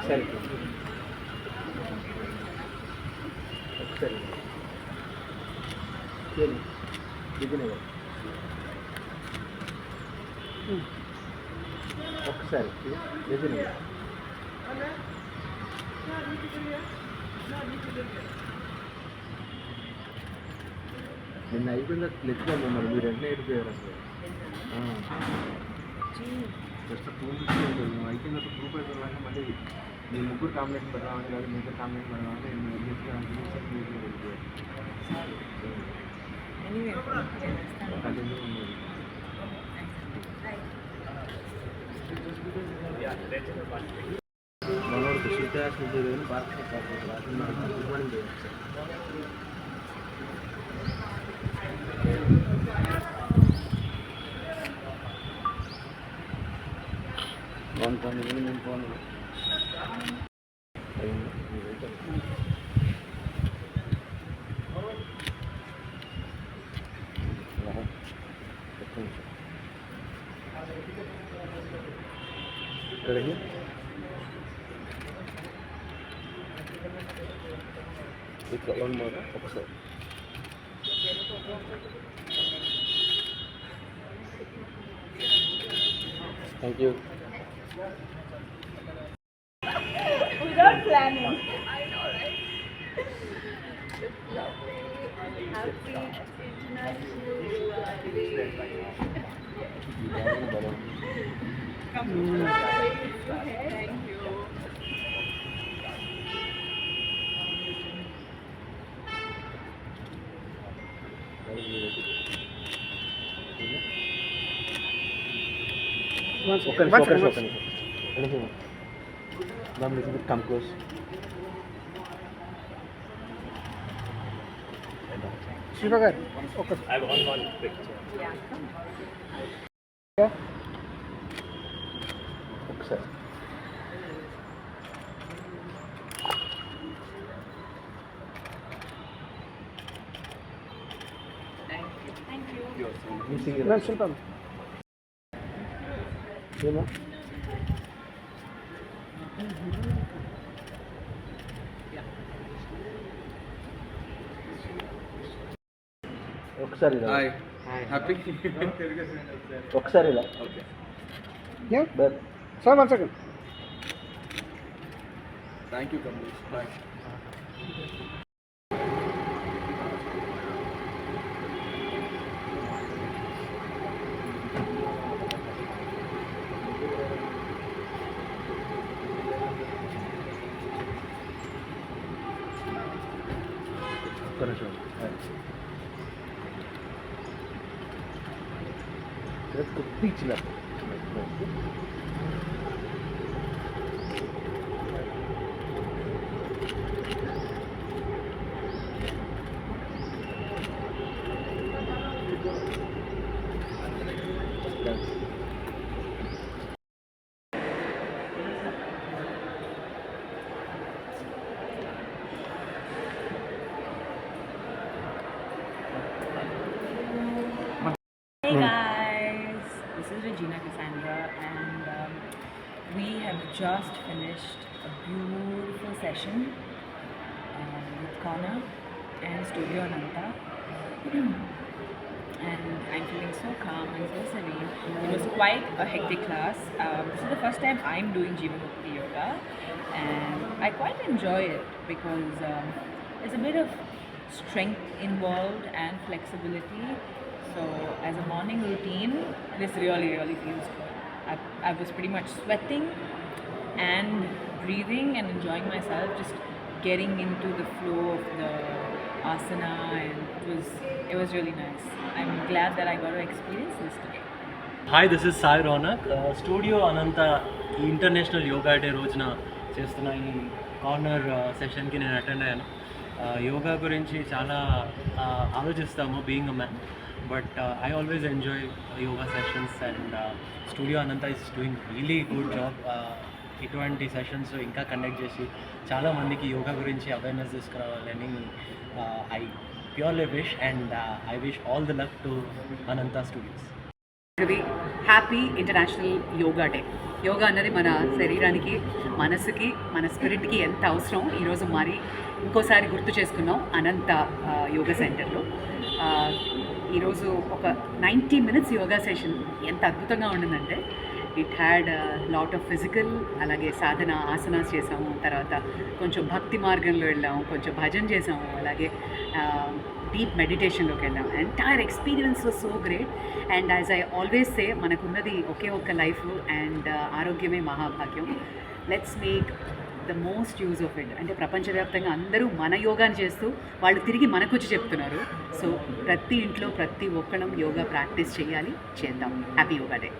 ఒకసారి ఒకసారి ఒకసారి నిన్న అయిపోయిందా లెక్చర్ మరి మీరు వెంటనే అయిపోయారు అసలు జస్ట్ ప్రూఫ్ ఇచ్చేది అయిపోయిన ప్రూఫ్ అయిపోయినా మళ్ళీ మీ ముగ్గురు కాంబినేషన్ పెడదామని కాదు మిగతా కాంబినేషన్ పెడదామని మనోడు శుద్ధాశుద్ధి భారత గుడ్ మార్నింగ్ ఫోన్ ఫోన్ నేను ఫోన్ ఇక్కడికి ఇక్కడ ఉన్నమాట ఒకసారి thank you. Without planning. I know, right? Happy International Yoga Day. Thank you. Ma'am, little bit come close. Shivagar. Okay. I have one picture. Yeah. Okay. Thank you. You see it. Well, Shilpam. You know? ఒకసారి Hi. Happy. ఒకసారి ఇలా Okay. Yeah. But Sir, 1 second. Thank you, Kamlesh. Bye. కొద్దిగా Hey guys, this is Regina Cassandra and we have just finished a beautiful session with Connor and Studio Ananta and I'm feeling so calm and so serene. It was quite a hectic class. This is the first time I'm doing Jivamukti Yoga and I quite enjoy it because there's a bit of strength involved and flexibility. So as a morning routine, this really feels good. I was pretty much sweating and breathing and enjoying myself, just getting into the flow of the asana, and it was really nice. I'm glad that I got to experience this today. Hi this is Sai Ronak studio అనంత ఈ international yoga day రోజున చేస్తున్న ఈ corner సెషన్కి నేను attend అయ్యాను. యోగా గురించి చాలా ఆలోచిస్తాము being a man, but I always enjoy yoga sessions and studio Anantha is doing really good job. ఇటువంటి సెషన్స్ ఇంకా కండక్ట్ చేసి చాలామందికి యోగా గురించి అవేర్నెస్ తీసుకురావాలని I purely wish and I wish all the luck to Anantha studios. Happy International Yoga Day. Yoga అన్నది మన శరీరానికి, మనసుకి, మన స్పిరిట్కి ఎంత అవసరం ఈరోజు మరి ఇంకోసారి గుర్తు చేసుకున్నాం అనంత యోగా సెంటర్లో. ఈరోజు ఒక 90 minutes యోగా సెషన్ ఎంత అద్భుతంగా ఉండిందంటే, it had lot of physical, అలాగే సాధన ఆసనాస్ చేసాము, తర్వాత కొంచెం భక్తి మార్గంలో వెళ్ళాము, కొంచెం భజన చేసాము, అలాగే డీప్ మెడిటేషన్లోకి వెళ్ళాం. Entire experience was so great. And as I always say, మనకున్నది ఒకే ఒక్క లైఫ్ అండ్ ఆరోగ్యమే మహాభాగ్యం. Let's make the most use of it. అంటే ప్రపంచవ్యాప్తంగా అందరూ మన యోగాని చేస్తూ వాళ్ళు తిరిగి మనకు వచ్చి చెప్తున్నారు. సో ప్రతి ఇంట్లో ప్రతి ఒక్కళ్ళం యోగా ప్రాక్టీస్ చేయాలి, చేద్దాం. Happy yoga day.